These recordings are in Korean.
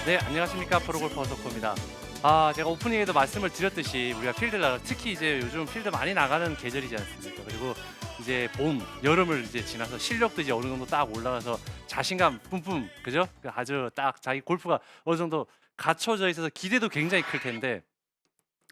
네, 안녕하십니까. 프로골퍼 석호입니다. 제가 오프닝에도 말씀을 드렸듯이 우리가 필드를 특히 이제 요즘 필드 많이 나가는 계절이지 않습니까? 그리고 이제 봄, 여름을 이제 지나서 실력도 이제 어느 정도 딱 올라가서 자신감 뿜뿜, 그죠? 아주 딱 자기 골프가 어느 정도 갖춰져 있어서 기대도 굉장히 클 텐데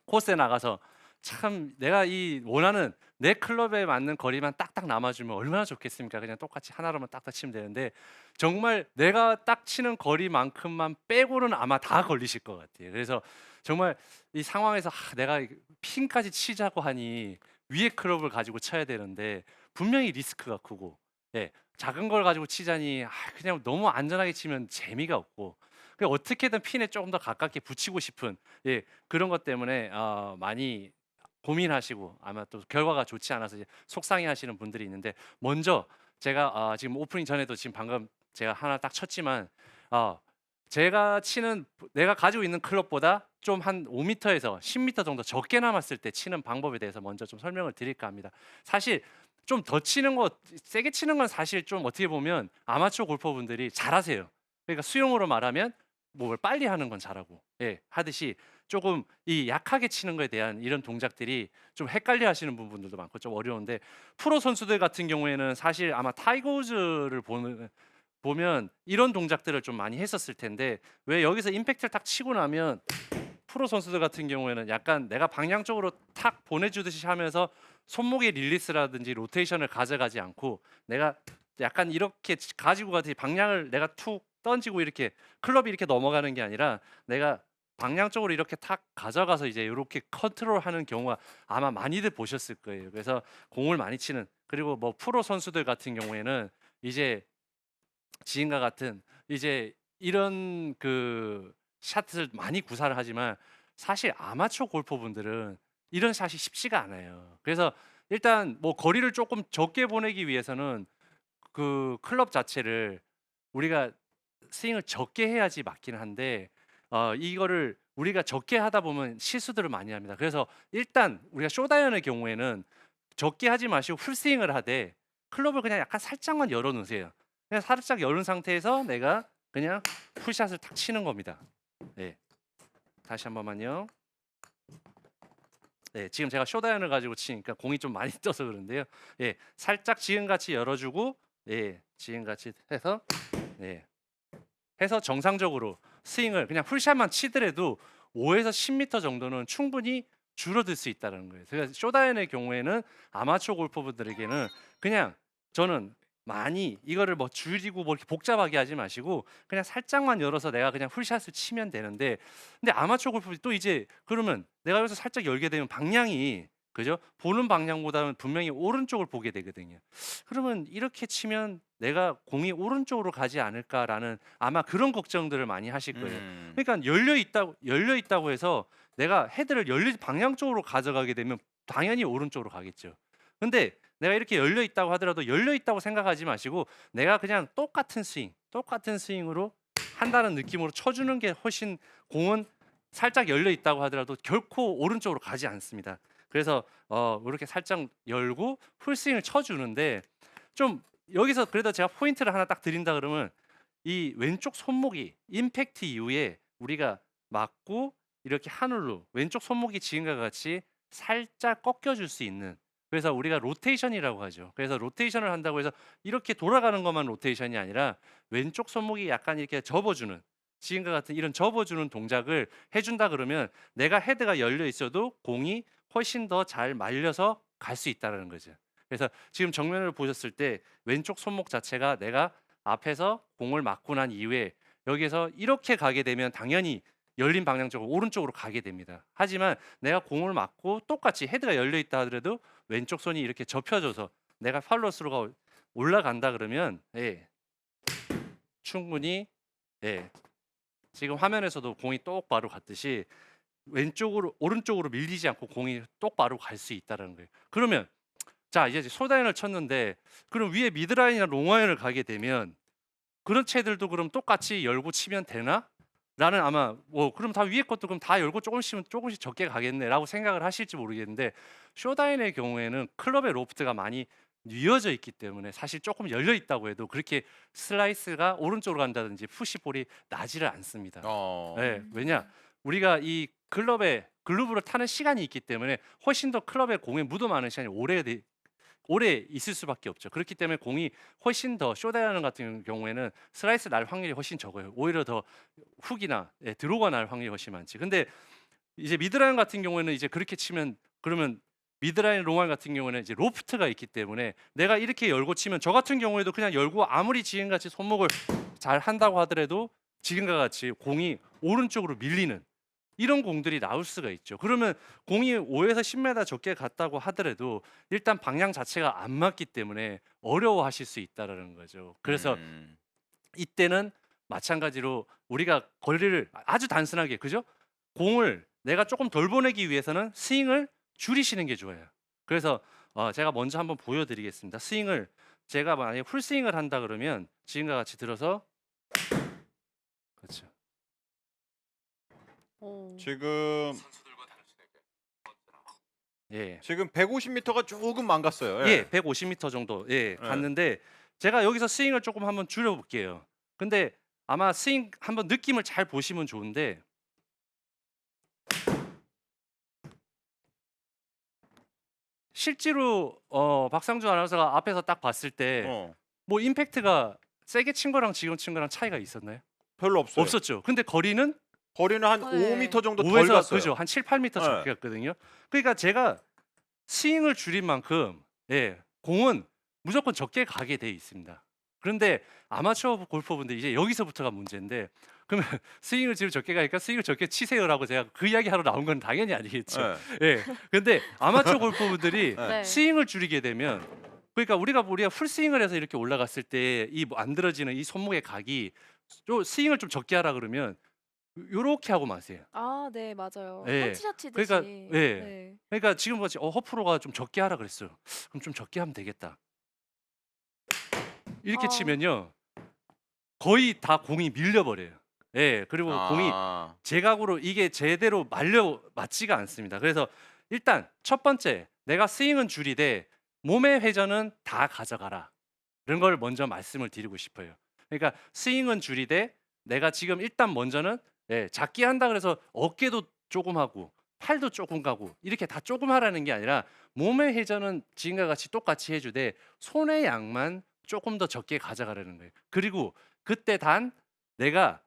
코스에 나가서 참 내가 이 원하는 내 클럽에 맞는 거리만 딱딱 남아주면 얼마나 좋겠습니까? 그냥 똑같이 하나로만 딱딱 치면 되는데 정말 내가 딱 치는 거리만큼만 빼고는 아마 다 걸리실 것 같아요. 그래서 정말 이 상황에서 내가 핀까지 치자고 하니 위에 클럽을 가지고 쳐야 되는데 분명히 리스크가 크고, 예, 작은 걸 가지고 치자니 그냥 너무 안전하게 치면 재미가 없고, 그냥 어떻게든 핀에 조금 더 가깝게 붙이고 싶은, 예, 그런 것 때문에 많이 고민하시고 아마 또 결과가 좋지 않아서 이제 속상해하시는 분들이 있는데, 먼저 제가 지금 오프닝 전에도 지금 방금 제가 하나 딱 쳤지만 제가 치는 내가 가지고 있는 클럽보다 좀 한 5m에서 10m 정도 적게 남았을 때 치는 방법에 대해서 먼저 좀 설명을 드릴까 합니다. 사실 좀 더 치는 거, 세게 치는 건 사실 좀 어떻게 보면 아마추어 골퍼분들이 잘하세요. 그러니까 수용어로 말하면 뭘 빨리 하는 건 잘하고, 예, 하듯이 조금 이 약하게 치는 거에 대한 이런 동작들이 좀 헷갈려 하시는 부분들도 많고 좀 어려운데, 프로 선수들 같은 경우에는 사실 아마 타이거 우즈를 보면 이런 동작들을 좀 많이 했었을 텐데, 왜 여기서 임팩트를 딱 치고 나면 프로 선수들 같은 경우에는 약간 내가 방향 쪽으로 탁 보내주듯이 하면서 손목의 릴리스라든지 로테이션을 가져가지 않고 내가 약간 이렇게 가지고 가듯이 방향을 내가 툭 던지고 이렇게 클럽이 이렇게 넘어가는 게 아니라 내가 방향 쪽으로 이렇게 탁 가져가서 이제 이렇게 컨트롤하는 경우가 아마 많이들 보셨을 거예요. 그래서 공을 많이 치는, 그리고 뭐 프로 선수들 같은 경우에는 이제 지인과 같은 이제 이런 그 샷을 많이 구사를 하지만 사실 아마추어 골퍼분들은 이런 샷이 쉽지가 않아요. 그래서 일단 뭐 거리를 조금 적게 보내기 위해서는 그 클럽 자체를 우리가 스윙을 적게 해야지 맞기는 한데, 이거를 우리가 적게 하다 보면 실수들을 많이 합니다. 그래서 일단 우리가 쇼다이언의 경우에는 적게 하지 마시고 풀스윙을 하되 클럽을 그냥 약간 살짝만 열어 놓으세요. 그냥 살짝 열은 상태에서 내가 그냥 풀샷을 탁 치는 겁니다. 네. 다시 한 번만요. 네, 지금 제가 쇼다이언을 가지고 치니까 공이 좀 많이 떠서 그런데요. 예, 살짝 지금같이 열어주고, 예, 지금같이 해서, 예, 해서 정상적으로 스윙을 그냥 풀샷만 치더라도 5에서 10m 정도는 충분히 줄어들 수 있다는 거예요. 그래서 쇼다이언의 경우에는 아마추어 골퍼분들에게는 그냥 저는 많이 이거를 뭐 줄이고 뭐 이렇게 복잡하게 하지 마시고 그냥 살짝만 열어서 내가 그냥 풀샷을 치면 되는데, 근데 아마추어 골퍼들이 또 이제 그러면 내가 여기서 살짝 열게 되면 방향이, 그죠? 보는 방향보다는 분명히 오른쪽을 보게 되거든요. 그러면 이렇게 치면 '내가 공이 오른쪽으로 가지 않을까.'라는 아마 그런 걱정들을 많이 하실 거예요. 음. 그러니까 열려 있다고 해서 내가 헤드를 열린 방향 쪽으로 가져가게 되면 당연히 오른쪽으로 가겠죠. 근데 내가 이렇게 열려 있다고 하더라도 열려 있다고 생각하지 마시고 내가 그냥 똑같은 스윙으로 한다는 느낌으로 쳐 주는 게 훨씬, 공은 살짝 열려 있다고 하더라도 결코 오른쪽으로 가지 않습니다. 그래서 요렇게 살짝 열고 풀스윙을 쳐 주는데, 좀 여기서 그래도 제가 포인트를 하나 딱 드린다 그러면 이 왼쪽 손목이 임팩트 이후에 우리가 맞고 이렇게 하늘로 왼쪽 손목이 지금과 같이 살짝 꺾여 줄 수 있는, 그래서 우리가 로테이션이라고 하죠. 그래서 로테이션을 한다고 해서 이렇게 돌아가는 것만 로테이션이 아니라 왼쪽 손목이 약간 이렇게 접어 주는, 지금과 같은 이런 접어 주는 동작을 해 준다 그러면 내가 헤드가 열려 있어도 공이 훨씬 더 잘 말려서 갈 수 있다라는 거죠. 그래서 지금 정면을 보셨을 때 왼쪽 손목 자체가 내가 앞에서 공을 맞고 난 이후에 여기에서 이렇게 가게 되면 당연히 열린 방향 쪽으로 오른쪽으로 가게 됩니다. 하지만 내가 공을 맞고 똑같이 헤드가 열려 있다 하더라도 왼쪽 손이 이렇게 접혀져서 내가 팔로우 스루가 올라간다 그러면, 예, 충분히, 예, 지금 화면에서도 공이 똑바로 갔듯이 왼쪽으로 오른쪽으로 밀리지 않고 공이 똑바로 갈 수 있다라는 거예요. 그러면 자, 이제 소다인을 쳤는데 그럼 위에 미드라인이나 롱아이언을 가게 되면 그런 채들도 그럼 똑같이 열고 치면 되나? 라는, 아마 뭐 그럼 다 위에 것도 그럼 다 열고 조금씩 적게 가겠네라고 생각을 하실지 모르겠는데, 쇼다인의 경우에는 클럽의 로프트가 많이 뉘어져 있기 때문에 사실 조금 열려 있다고 해도 그렇게 슬라이스가 오른쪽으로 간다든지 푸시볼이 나지를 않습니다. 네, 왜냐 우리가 이 글러브를 타는 시간이 있기 때문에 훨씬 더 클럽에 공에 묻어마는 시간이 오래 있을 수밖에 없죠. 그렇기 때문에 공이 훨씬 더 쇼다이언 같은 경우에는 슬라이스 날 확률이 훨씬 적어요. 오히려 더 훅이나 드로우가 날 확률이 훨씬 많지. 근데 이제 미드라인 같은 경우에는 이제 그렇게 치면 그러면 미드라인 롱알 같은 경우는 이제 로프트가 있기 때문에 내가 이렇게 열고 치면 저 같은 경우에도 그냥 열고 아무리 지금같이 손목을 잘 한다고 하더라도 지금과 같이 공이 오른쪽으로 밀리는 이런 공들이 나올 수가 있죠. 그러면 공이 5에서 10m 적게 갔다고 하더라도 일단 방향 자체가 안 맞기 때문에 어려워하실 수 있다라는 거죠. 그래서 이때는 마찬가지로 우리가 거리를 아주 단순하게 그죠? 공을 내가 조금 덜 보내기 위해서는 스윙을 줄이시는 게 좋아요. 그래서 제가 먼저 한번 보여드리겠습니다. 스윙을 제가 만약에 풀 스윙을 한다 그러면 지금과 같이 들어서 그렇죠. 오. 지금 예. 150m가 조금 안 갔어요. 예, 150m 정도 갔는데 제가 여기서 스윙을 조금 한번 줄여볼게요. 근데 아마 스윙 한번 느낌을 잘 보시면 좋은데 실제로 박상준 아나운서가 앞에서 딱 봤을 때 뭐 임팩트가 세게 친 거랑 지금 친 거랑 차이가 있었나요? 별로 없어요. 없었죠. 근데 거리는 거리는 한 네. 5m 정도 덜 5에서 갔어요. 그죠, 한 7, 8m 적게 갔거든요. 그러니까 제가 스윙을 줄인 만큼 공은 무조건 적게 가게 돼 있습니다. 그런데 아마추어 골퍼분들 이제 여기서부터가 문제인데 그러면 스윙을 지금 적게 가니까 스윙을 적게 치세요라고 제가 그 이야기 하러 나온 건 당연히 아니겠죠. 예. 근데 아마추어 골퍼분들이 네. 스윙을 줄이게 되면 그러니까 우리가 풀 스윙을 해서 이렇게 올라갔을 때 이 만들어지는 이 손목의 각이 좀 스윙을 좀 적게 하라 그러면 요렇게 하고 마세요. 아, 네, 맞아요. 예. 펀치샷 치듯이. 그러니까 예. 네. 그러니까 지금 같이 허프로가 좀 적게 하라 그랬어요. 그럼 좀 적게 하면 되겠다. 이렇게 아. 치면요. 거의 다 공이 밀려 버려요. 예. 그리고 공이 제각으로 이게 제대로 맞지가 않습니다. 그래서 일단 첫 번째 내가 스윙은 줄이되 몸의 회전은 다 가져가라. 이런 걸 먼저 말씀을 드리고 싶어요. 그러니까 스윙은 줄이되 내가 지금 일단 먼저는 작게 한다 그래서 어깨도 조금 하고 팔도 조금 가고 이렇게 다 조금 하라는 게 아니라 몸의 회전은 지금과 같이 똑같이 해주되 손의 양만 조금 더 적게 가져가라는 거예요. 그리고 그때 단 내가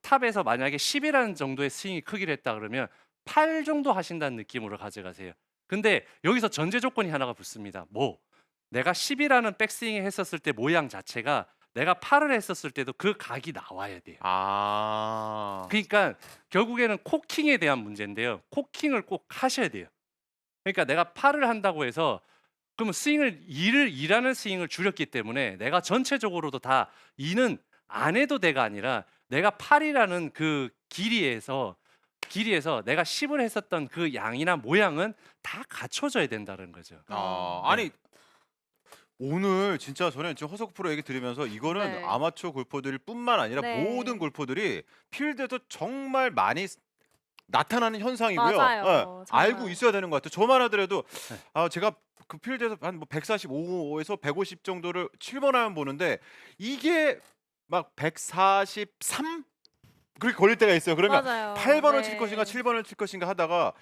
탑에서 만약에 10이라는 정도의 스윙이 크기를 했다 그러면 8 정도 하신다는 느낌으로 가져가세요. 근데 여기서 전제 조건이 하나가 붙습니다. 내가 10이라는 백스윙을 했었을 때 모양 자체가 내가 8을 했었을 때도 그 각이 나와야 돼요. 그러니까 결국에는 코킹에 대한 문제인데요. 코킹을 꼭 하셔야 돼요. 그러니까 내가 8을 한다고 해서 그러면 스윙을 2라는 스윙을 줄였기 때문에 내가 전체적으로도 다 2는 안 해도 돼가 아니라 내가 8이라는 그 길이에서 내가 10을 했었던 그 양이나 모양은 다 갖춰져야 된다는 거죠. 아니 오늘 진짜 저는 지금 허석 프로 얘기 들으면서 이거는 네. 아마추어 골퍼들 뿐만 아니라 네. 모든 골퍼들이 필드에서 정말 많이 나타나는 현상이고요. 맞아요. 정말. 알고 있어야 되는 것 같아요. 저만 하더라도 네. 제가 그 필드에서 한 145에서 150 정도를 7번 하면 보는데 이게 막 143 그렇게 걸릴 때가 있어요. 그러면 맞아요. 8번을 네. 칠 것인가 7번을 칠 것인가 하다가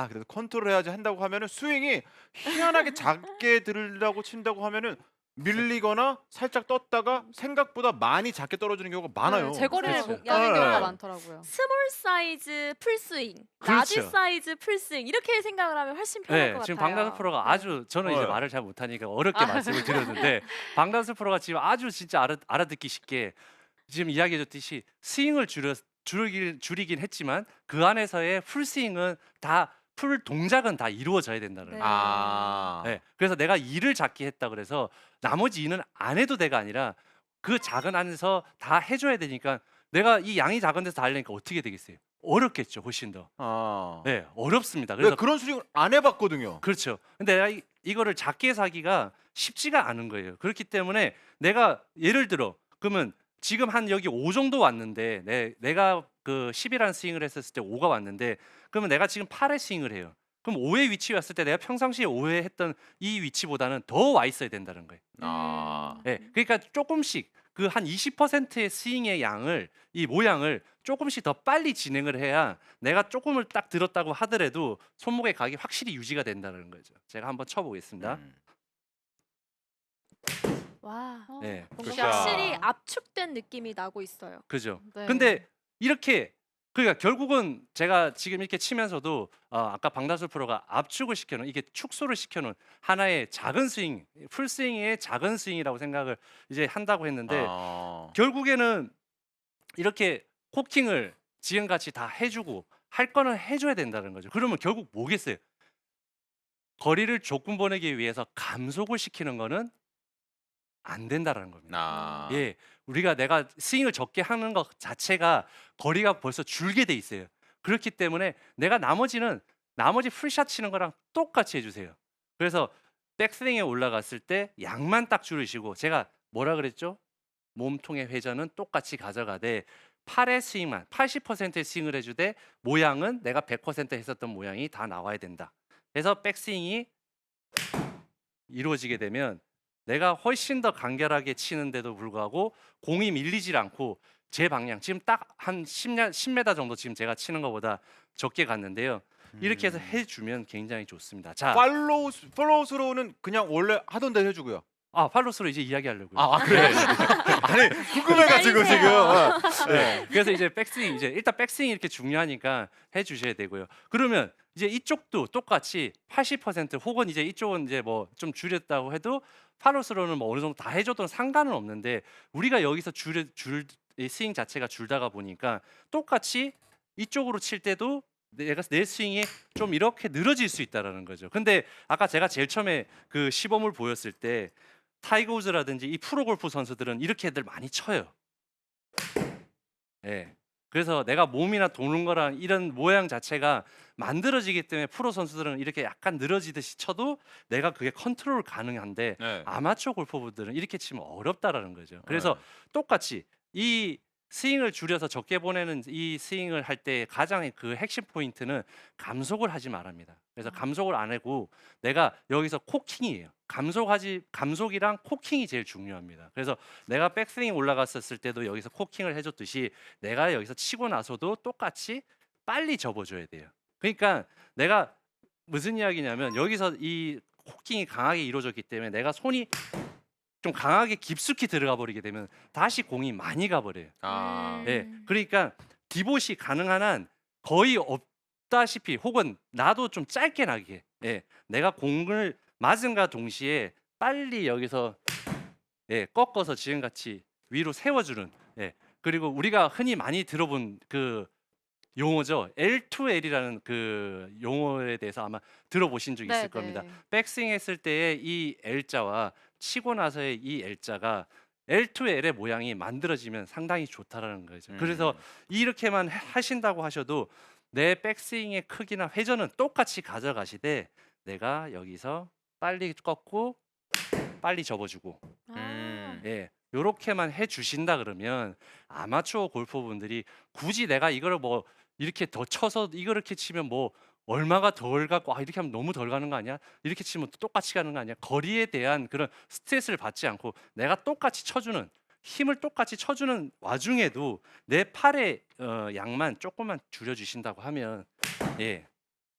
그래도 컨트롤 해야지 한다고 하면은 스윙이 희한하게 작게 들으려고 친다고 하면은 밀리거나 살짝 떴다가 생각보다 많이 작게 떨어지는 경우가 많아요. 네, 제거리를 그렇죠. 못 야는 경우가 네. 많더라고요. 스몰 사이즈 풀스윙, 라지 그렇죠. 사이즈 풀스윙 이렇게 생각을 하면 훨씬 편할 것 지금 같아요. 방다수 프로가 네. 아주 저는 이제 네. 말을 잘 못하니까 어렵게 말씀을 드렸는데 방다수 프로가 지금 아주 진짜 알아듣기 쉽게 지금 이야기해줬듯이 스윙을 줄이긴 했지만 그 안에서의 풀 스윙은 다 풀 동작은 다 이루어져야 된다는 네. 거예요. 네, 그래서 내가 2를 작게 했다 그래서 나머지 2는 안 해도 돼가 아니라 그 작은 안에서 다 해줘야 되니까 내가 이 양이 작은 데서 다 하려니까 어떻게 되겠어요? 어렵겠죠, 훨씬 더. 네, 어렵습니다. 그래서 그래서 그런 스윙을 안 해봤거든요. 그렇죠. 근데 내가 이거를 작게 해서 하기가 쉽지가 않은 거예요. 그렇기 때문에 내가 예를 들어 그러면 지금 한 여기 5 정도 왔는데 내가 그 10이라는 스윙을 했었을 때 5가 왔는데 그러면 내가 지금 8의 스윙을 해요. 그럼 5의 위치에 왔을 때 내가 평상시에 5회 했던 이 위치보다는 더 와 있어야 된다는 거예요. 아. 예. 그러니까 조금씩 그 한 20%의 스윙의 양을 이 모양을 조금씩 더 빨리 진행을 해야 내가 조금을 딱 들었다고 하더라도 손목의 각이 확실히 유지가 된다는 거죠. 제가 한번 쳐보겠습니다. 음. 와. 네. 뭔가 그렇죠. 확실히 압축된 느낌이 나고 있어요. 그죠. 네. 근데 이렇게 그러니까 결국은 제가 지금 이렇게 치면서도 아까 방다솔 프로가 압축을 시켜놓은 이게 축소를 시켜놓은 하나의 작은 스윙, 풀스윙의 작은 스윙이라고 생각을 이제 한다고 했는데 아. 결국에는 이렇게 코킹을 지금같이 다 해주고 할 거는 해줘야 된다는 거죠. 그러면 결국 뭐겠어요? 거리를 조금 보내기 위해서 감속을 시키는 거는 안 된다라는 겁니다. 아. 예, 우리가 내가 스윙을 적게 하는 것 자체가 거리가 벌써 줄게 돼 있어요. 그렇기 때문에 내가 나머지 풀샷 치는 거랑 똑같이 해주세요. 그래서 백스윙에 올라갔을 때 양만 딱 줄이시고 제가 뭐라 그랬죠? 몸통의 회전은 똑같이 가져가되 8의 스윙만 80%의 스윙을 해주되 모양은 내가 100% 했었던 모양이 다 나와야 된다. 그래서 백스윙이 이루어지게 되면 내가 훨씬 더 간결하게 치는데도 불구하고 공이 밀리질 않고 제 방향 지금 딱 한 10m 정도 지금 제가 치는 것보다 적게 갔는데요. 이렇게 해서 해주면 굉장히 좋습니다. 자, 팔로우스로는 그냥 원래 하던 대로 해주고요. 팔로스로 이제 이야기하려고요. 그래. 아니 궁금해가지고 지금. 기다리세요. 네. 그래서 이제 백스윙 이제 일단 백스윙이 이렇게 중요하니까 해주셔야 되고요. 그러면 이제 이쪽도 똑같이 80% 혹은 이제 이쪽은 이제 뭐 좀 줄였다고 해도 팔로스로는 뭐 어느 정도 다 해줘도 상관은 없는데 우리가 여기서 이 스윙 자체가 줄다가 보니까 똑같이 이쪽으로 칠 때도 내 스윙이 좀 이렇게 늘어질 수 있다라는 거죠. 근데 아까 제가 제일 처음에 그 시범을 보였을 때 타이거 우즈라든지 이 프로 골프 선수들은 이렇게들 많이 쳐요. 예. 그래서 내가 몸이나 도는 거랑 이런 모양 자체가 만들어지기 때문에 프로 선수들은 이렇게 약간 늘어지듯이 쳐도 내가 그게 컨트롤 가능한데 네. 아마추어 골퍼분들은 이렇게 치면 어렵다라는 거죠. 그래서 네. 똑같이 이 스윙을 줄여서 적게 보내는 이 스윙을 할 때 가장 그 핵심 포인트는 감속을 하지 말합니다. 그래서 감속을 안 하고 내가 여기서 코킹이에요. 감속이랑 코킹이 제일 중요합니다. 그래서 내가 백스윙 올라갔었을 때도 여기서 코킹을 해줬듯이 내가 여기서 치고 나서도 똑같이 빨리 접어줘야 돼요. 그러니까 내가 무슨 이야기냐면 여기서 이 코킹이 강하게 이루어졌기 때문에 내가 손이 좀 강하게 깊숙이 들어가 버리게 되면 다시 공이 많이 가버려요. 아. 예, 그러니까 디봇이 가능한 한 거의 없다시피 혹은 나도 좀 짧게 나게. 예, 내가 공을 맞은과 동시에 빨리 여기서 꺾어서 지금같이 위로 세워주는. 그리고 우리가 흔히 많이 들어본 그 용어죠. L2L이라는 그 용어에 대해서 아마 들어보신 적 있을 겁니다. 백스윙 했을 때의 이 L자와 치고 나서의 이 L자가 L2L의 모양이 만들어지면 상당히 좋다라는 거죠. 그래서 이렇게만 하신다고 하셔도 내 백스윙의 크기나 회전은 똑같이 가져가시되 내가 여기서 빨리 꺾고 빨리 접어주고 요렇게만 해주신다 그러면 아마추어 골퍼분들이 굳이 내가 이거를 뭐 이렇게 더 쳐서 이렇게 치면 뭐 얼마가 덜 가고 이렇게 하면 너무 덜 가는 거 아니야? 이렇게 치면 또 똑같이 가는 거 아니야? 거리에 대한 그런 스트레스를 받지 않고 내가 똑같이 쳐주는 힘을 똑같이 쳐주는 와중에도 내 팔의 양만 조금만 줄여주신다고 하면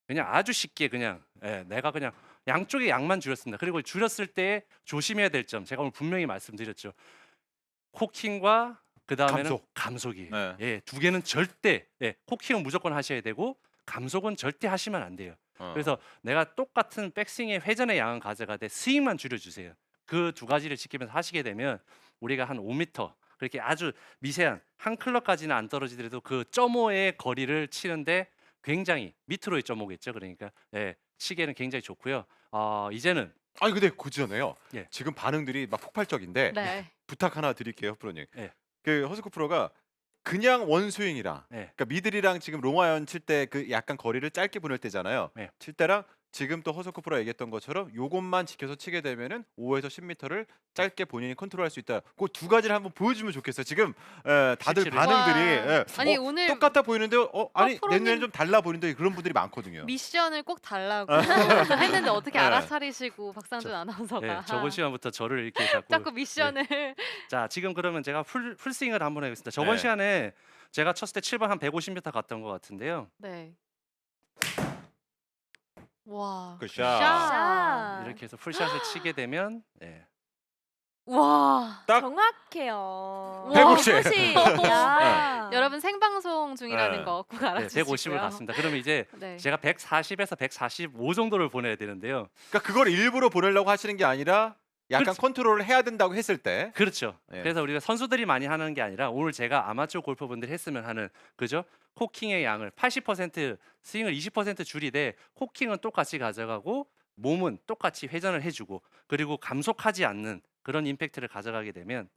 그냥 아주 쉽게 그냥 내가 그냥 양쪽의 양만 줄였습니다. 그리고 줄였을 때 조심해야 될 점 제가 오늘 분명히 말씀드렸죠. 코킹과 그 다음에는 감속이에요. 네. 두 개는 절대 코킹은 무조건 하셔야 되고 감속은 절대 하시면 안 돼요. 그래서 내가 똑같은 백스윙의 회전의 양은 가져가되 스윙만 줄여주세요. 그 두 가지를 지키면서 하시게 되면 우리가 한 5m 그렇게 아주 미세한 한 클럽까지는 안 떨어지더라도 그 0.5의 거리를 치는데 굉장히 밑으로의 0.5겠죠. 그러니까 치기에는 굉장히 좋고요. 이제는 아니 근데 그 전에요. 예. 지금 반응들이 막 폭발적인데 네. 부탁 하나 드릴게요, 프로님. 예. 그 허스코 프로가 그냥 원스윙이랑 그러니까 미들이랑 지금 롱아이언 칠 때 그 약간 거리를 짧게 보낼 때잖아요. 네. 칠 때랑 지금 또 허석구 프로가 얘기했던 것처럼 요것만 지켜서 치게 되면은 5에서 10m를 짧게 본인이 컨트롤할 수 있다. 그 두 가지를 한번 보여주면 좋겠어요. 지금 다들 실제로. 반응들이 와. 아니, 오늘 똑같아 보이는데 아니 내 프로님- 눈에는 좀 달라 보이는데 그런 분들이 많거든요. 미션을 꼭 달라고 했는데 어떻게 네. 알아차리시고 박상준 아나운서가 네, 저번 시간부터 저를 이렇게 자꾸 자꾸 미션을 자, 지금 그러면 제가 풀스윙을 한번 해보겠습니다. 저번 네. 시간에 제가 쳤을 때 7번 한 150m 갔던 것 같은데요. 네. 와. 굿샷. 샷. 이렇게 해서 풀샷을 치게 되면 와. 딱 정확해요. 150. 굿이. 야. 여러분 생방송 중이라는 네. 거 꼭 네, 알아주시고요. 150을 갔습니다. 그럼 이제 네. 제가 140에서 145 정도를 보내야 되는데요. 그러니까 그걸 일부러 보내려고 하시는 게 아니라 약간 그렇죠. 컨트롤을 해야 된다고 했을 때 그렇죠. 네. 그래서 우리가 선수들이 많이 하는 게 아니라 오늘 제가 아마추어 골퍼분들이 했으면 하는 그죠? 코킹의 양을 80% 스윙을 20% 줄이되 코킹은 똑같이 가져가고 몸은 똑같이 회전을 해주고 그리고 감속하지 않는 그런 임팩트를 가져가게 되면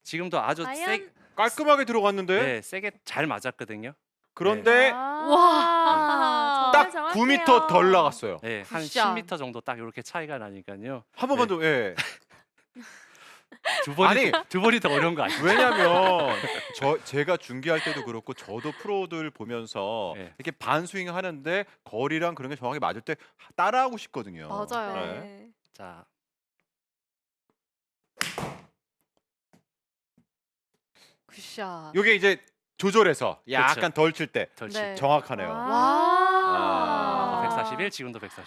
지금도 아주 과연? 깔끔하게 들어갔는데 세게 잘 맞았거든요. 그런데 와. 딱 정말 9m 덜 나갔어요. 네, 한 굿샷. 10m 정도 딱 이렇게 차이가 나니까요. 한 번만 네. 더 예. 아니, 두 번이 더 어려운 거 아니에요? 왜냐면 제가 중계할 때도 그렇고 저도 프로들 보면서 네. 이렇게 반스윙 하는데 거리랑 그런 게 정확히 맞을 때 따라하고 싶거든요. 맞아요. 네. 자, 굿샷. 요게 이제 조절해서 약간 덜 칠 때 덜치. 네. 정확하네요. 와. 아. 141 지금도 141.